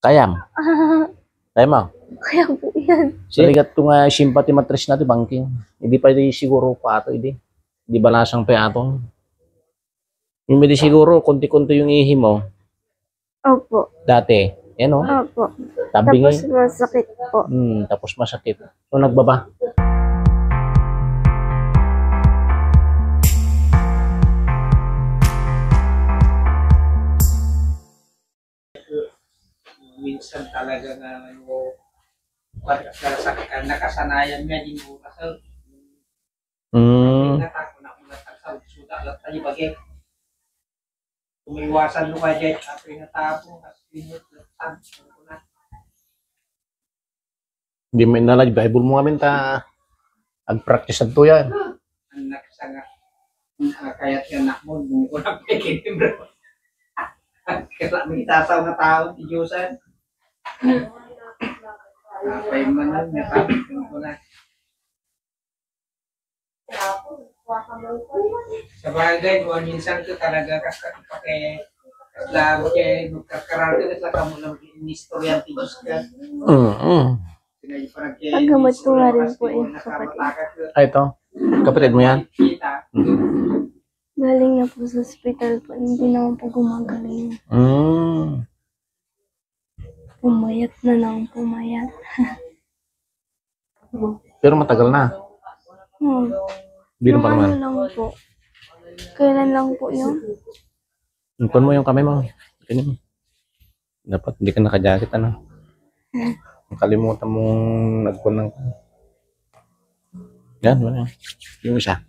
Kayam. Kaya mo. Kaya po yan. Saligat ko nga sympathy matris natin banking. Hindi pa di siguro pa ato hindi. Di balasang pa aton. Yung hindi siguro konti-konti yung ihi mo Opo. dati. Yan o. Opo. Tabi Tapos nga. masakit po. Tapos masakit. So nagbaba. Minsan talaga nga nakasanayan niya din mo kasi natakot na kung natakot sudah lang tayo bagay umiwasan mo ka dyan at pinatapong kasi pinatapong ko na Hindi mo inalag Bible mo kami ta ag-practice at to yan. ang nakasanga kayat nga na mo kung ko na pekin bro kaya may tasaw na tao ti Diyosan apay man na natakot ko na sa bagay, minsan ko talaga pakai lagi kayak nagkakaral ka sa kamo ng inistorya ti Diyos ka. Paggamot ko nga rin po yung kapatid. Ay, ito. Kapatid mo yan? Galing na po sa hospital po. Hindi naman po gumagaling. Pumayat na lang pumayat. Pero matagal na. Hindi na pa naman. Ano lang po. Kailan lang po yun? Impon mo yung kamay mo. Ganyan. Dapat hindi ka nakajakit ano. Kalimutan mong nagpon ng... Yan, wala. Yung isa.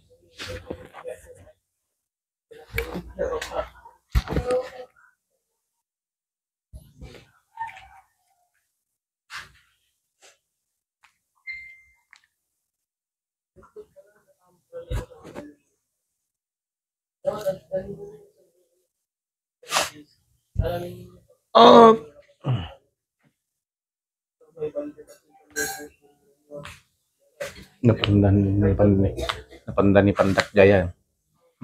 Napandan ni Pandak Jaya.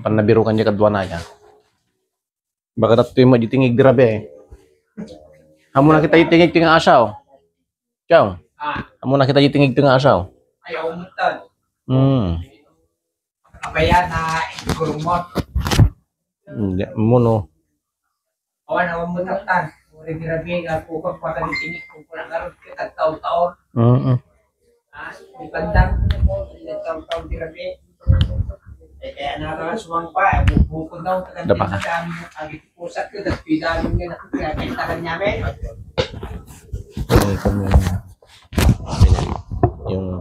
Pan nabiru kan kadwa na niya. Baka dato yung majitingig grabe. Hamo na kita itingig tinga asaw. Ciao. Hamo na kita itingig tinga asaw. Ayaw umutan. Abayan na gurumot. Hindi, muno. Awan na umutatan. Grabe nga po kung pagkalitingig kung kulang karoon kita taon-taon. Di pandang. Taon-taon grabe. Kaya nakakasumang pa. Bukod daw. Dapa ka. Agit pusat ko. Tapos pidalong nga nakakitakan namin. Yung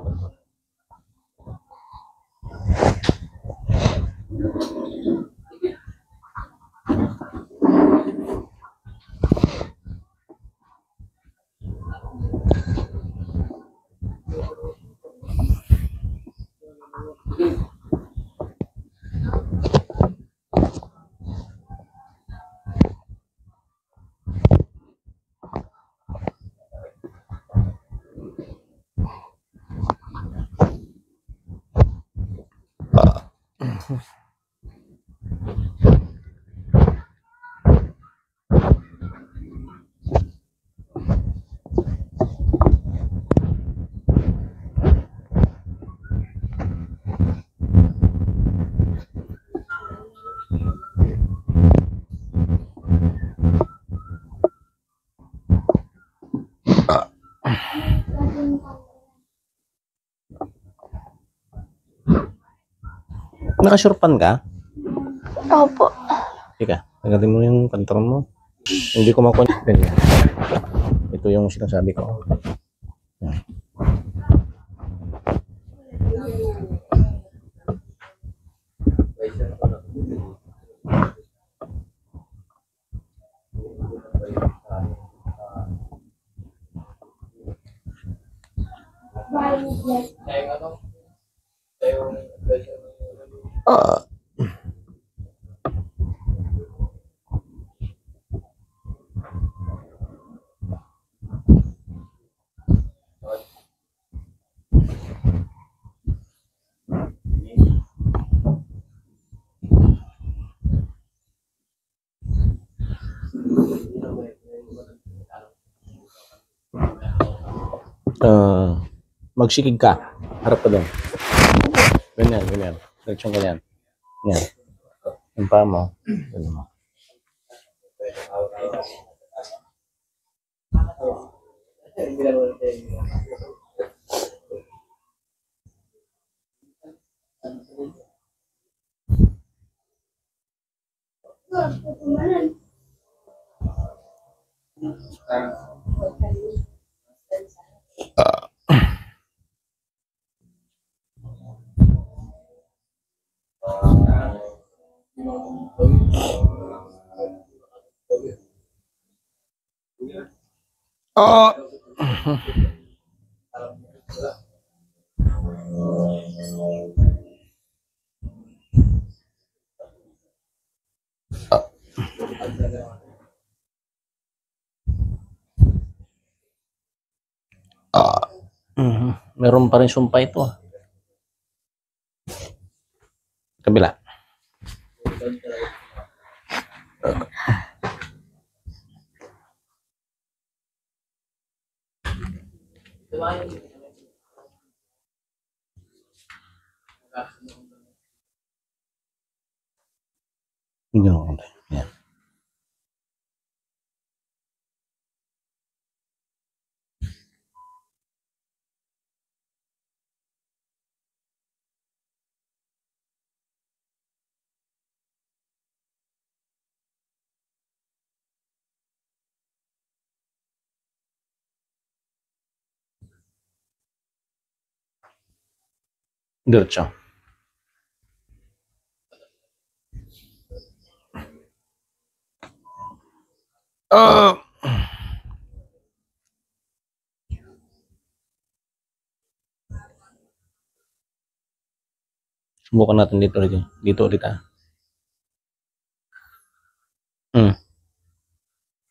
nakasurpan ka? Opo. Ika, nagaling mo yung kantaron mo. Hindi ko makuha. Ganyan. Ito yung sinasabi ko. Magsikig ka. Harap ka doon. Ganyan, ganyan. Diretsyon ganyan. Ganyan. Yung paa mo. Ganyan mo. Meron pa rin sumpa ito. Kabila. Ganun. Yan. Diretso. Subukan natin dito ulit. Dito ulit ah.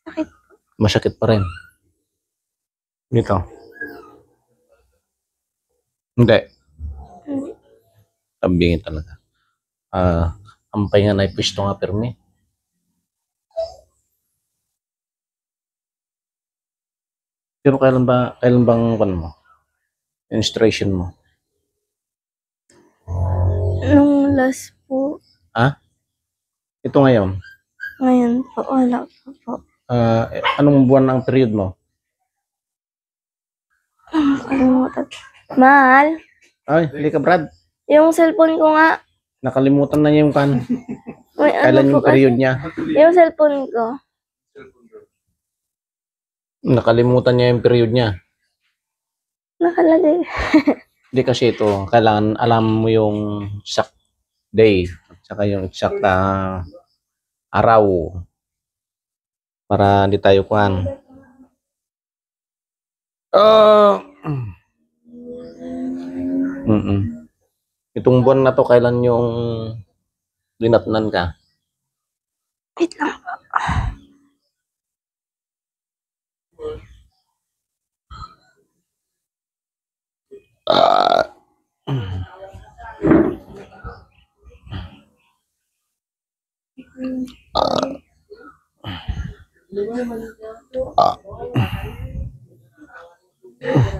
Sakit. Masakit pa rin. Dito. Hindi. Hindi. Tabingin talaga. Ang pahinga na ipisto nga permi. Pero kailan bang ano mo? Menstruation mo? Nung last po, Ito ngayon. ngayon po, wala pa po. Anong buwan ang period mo? Nakalimutan. Mahal, Ay, hindi ka Brad. yung cellphone ko nga, Nakalimutan na niya yung kan. may Kailan ano yung po period kasi, niya? yung cellphone ko, Nakalimutan niya yung period niya. nakalagay. Hindi kasi ito, kailangan alam mo yung exact day at saka yung exact araw para hindi tayo kuhan. Itong buwan na to, kailan yung dinatnan ka? Wait lang po.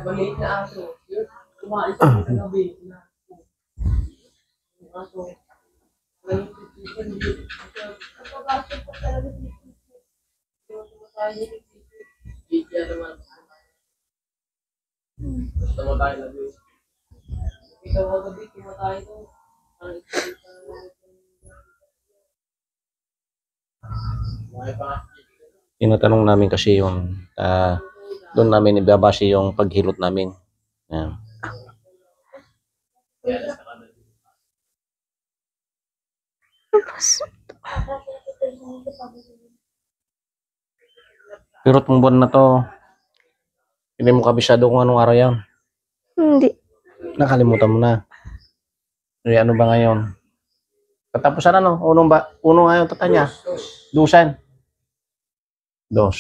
Maliit na aso. Kumain sa gabi. Aso. Gusto mo tayo labi. Ito mo gabi, kumatayo to. Tinatanong namin kasi yung doon namin ibabase yung paghilot namin. Yan. Pero itong buwan na to, hindi mo kabisado kung anong araw yan. Hindi. Nakalimutan mo na. Eh, ano ba ngayon? Katapusan ano? Uno ngayon tatanya. Dusan. Dos.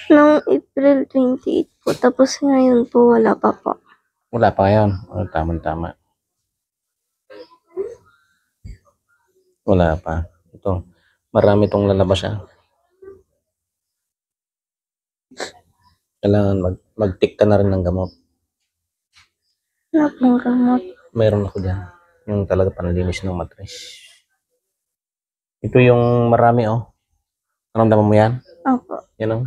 Nung April 28 po, tapos ngayon po, wala pa po. Wala pa ngayon. Tama-tama. Wala pa. Ito. Marami itong lalabas. Kailangan mag-take ka na rin ng gamot. Ano pong gamot? Mayroon ako dyan. Yung talaga panlinis ng mattress. Ito yung marami, oh. Naramdaman mo yan? Opo. Yan, oh.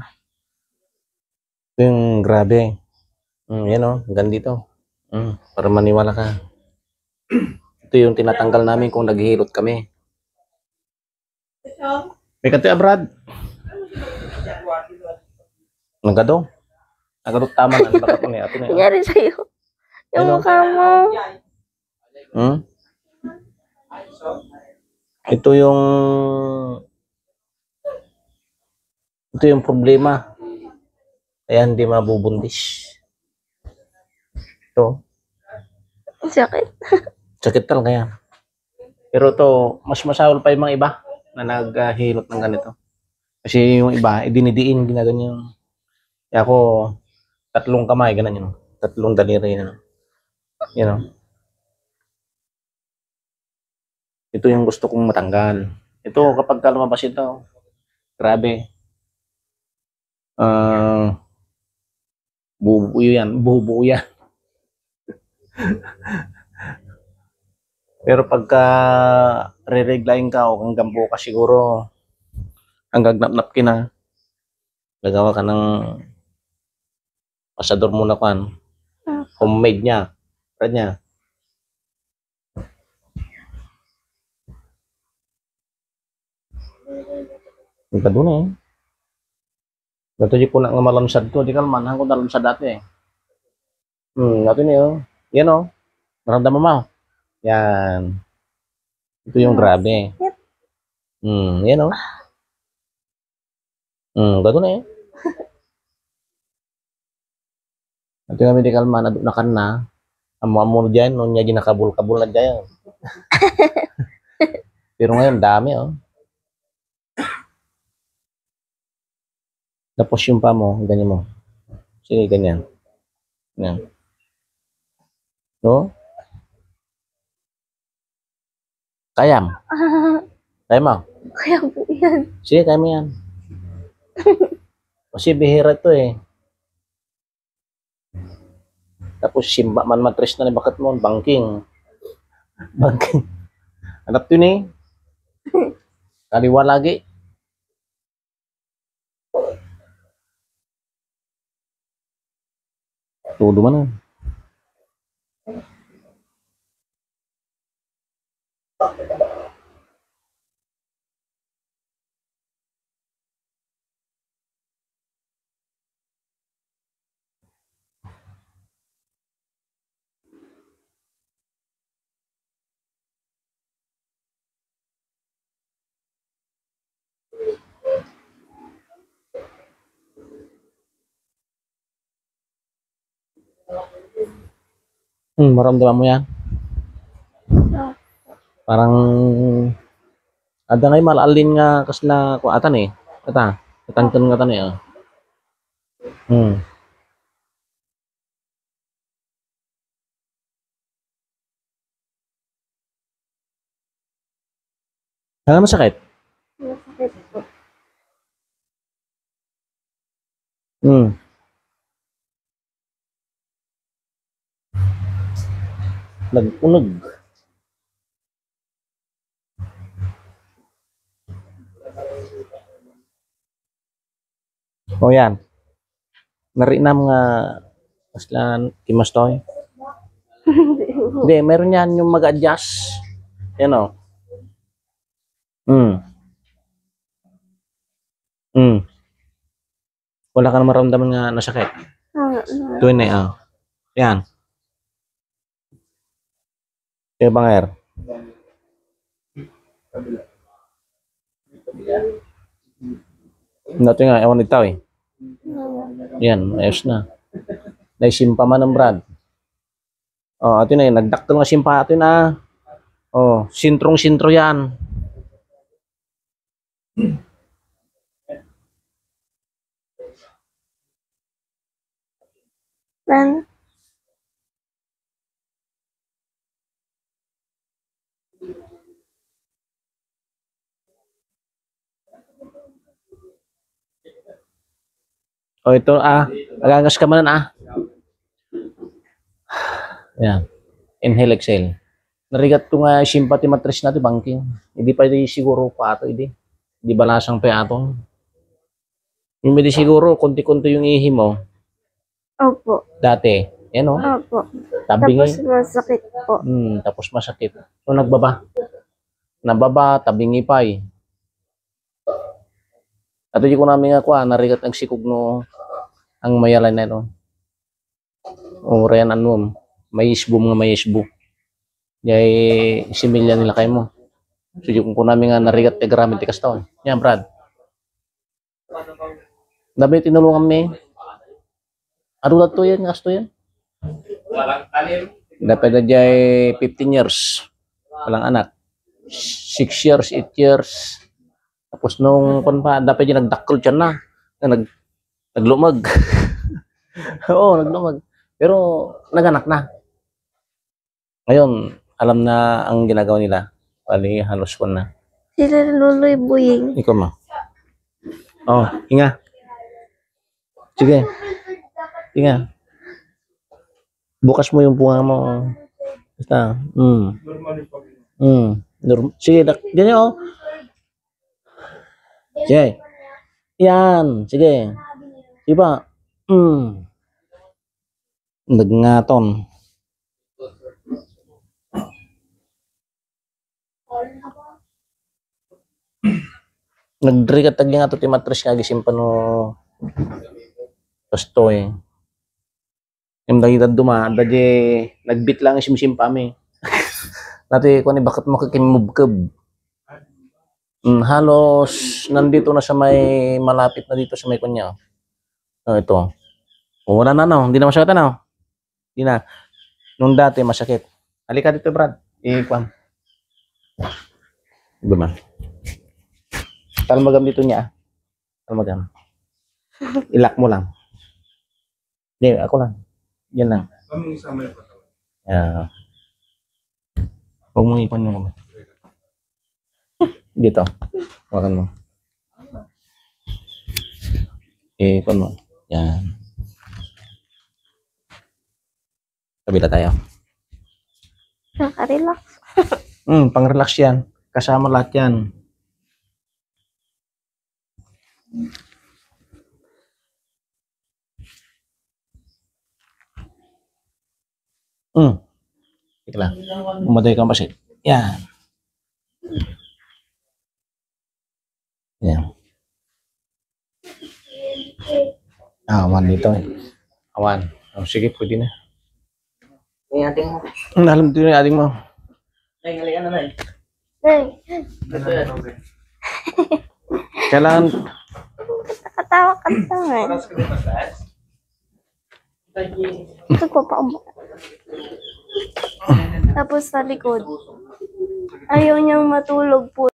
Ito yung grabe. Yan, oh. Hanggang dito. Para maniwala ka. Ito yung tinatanggal namin kung naghihilot kami. May kati, Brad. Nagado. Nagado tama na. Baka po niya. Nangyari sa'yo. Yung Ano? mukha mo. Ito yung problema. Kaya hindi mabubundis. Ito. Sakit. Sakit talaga yan. Pero to mas masawal pa yung mga iba na naghihilot ng ganito. Kasi yung iba, dinidiin, ginaganyan. Kaya ako, 3 kamay, ganun yun. 3 daliri yun. You know? Ito yung gusto kong matanggal. Ito, kapag lumabas ito, grabe. Bubuo yan. Bubuo yan. Pero pagka re-reglayin ka o hanggang bukas siguro, hanggang nap-nap ka na, gagawa ka ng pasador muna kan. Homemade niya. Brad niya. Ito doon eh. Ito di ko na nga malamsad ko. Di kalman. Hanggang nalamsad dati eh. Ito niyo. Yan o. Naramdaman mo. Yan. Ito yung grabe. Yan o. Ito na eh. Ito nga medikal man. Na kan na. Amo-amo dyan. Nung niya ginakabul-kabul na dyan. Pero ngayon dami oh. Tapos yung pa mo, ganyan mo. Sige, ganyan. Ganyan. No? Kaya mo. Kaya mo. Kaya po yan. Sige, kaya mo yan. Kasi bihira to eh. Tapos simba man matres na ni bakat mo, banking. Banking. Hanap yun eh. Kaliwa lagi. Todo man na. Maramdaman mo yan? Parang ada ngay malalin nga kas na kuatan eh. Kata, katangkan nga tan eh. Ano masakit? Masakit po. Nag-unog. O yan. Narinam nga kaslan kimastoy. Hindi, meron yan yung mag-adjust. Yan o. Wala ka na maramdaman nga nasakit. Tuwin na yan. Yan. Kaya banger. Nato nga, ewan itaw eh. Yan, ayos na. Naisimpa man ng Brad. Ato na yun, nagdaktal nga simpa ato na. Sintrong-sintro yan. Then, O ito, agangas ka man, Yan. Inhale, exhale. Narigat ko nga sympathy mattress natin, banking. Hindi pa di siguro pa ato, hindi. Hindi balasang pa aton. Yung hindi siguro, konti-konti yung ihi mo. Opo. Dati. Yan o. Opo. Tabingi. Tapos masakit po. Tapos masakit. So nagbaba. Nababa, tabingi pa eh. At hindi ko namin nga kuha, narigat ang sikog no, ang mayalan na ito. O reyan ano, may isbo mga may isbo. Yay, similya nila kayo mo. So yung ko namin nga narigat na gramin tikas taon. Yan, Brad. Dabi tinulungan mi. Ano na to yan? Kasto yan? Walang talim. Dapat na dyan 15 years. Walang anak. 6 years, 8 years. Tapos nung dapat dyan nagdakkel dyan na. Naglumag. Oo, naglumag. Pero naganak na. Ngayon, alam na ang ginagawa nila. Bali, halos ko na. Sila Luloy Buying. Ikaw ma. Oh, hinga. Sige. Hinga. Bukas mo yung bunga mo. Basta. Sige, ganyan oh. Sige. Yan. Sige. Diba? Nagngaton. Nagdrigat tagli nga to ti mattress nga gisimpan no pasto eh. Yung dagitad duma, dadye nagbit lang simsimpa mi. Nati ko ni bakit mo kakimubkab. Halos nandito na sa may malapit na dito sa may kunya. Ito. Wala na no, hindi na masakit na. Hindi na. Nung dati masakit. Halika dito, Brad. Ikwan. Iba man. Talmagam dito niya. Talmagam. Ilak mo lang. Hindi, ako lang. Yan lang. Huwag mong ipan yung kamay. Dito. Hawakan mo. Ipan mo. Yan. Kabila tayo. Nakarelax. Pang-relax yan. Kasama lahat yan. Sige lang. Umaday kang pasit. Yan. Yan. Awan dito eh. Awan. Oh, sige, pwede na. Ay, ating mo. Alam dito yung ating mo. Ay, ngalikan na na eh. Ay, Ito yan. Kailangan, nakatawa ka naman. Oras ko din mataas. Ito ko pa Tapos sa likod. Ayaw niyang matulog po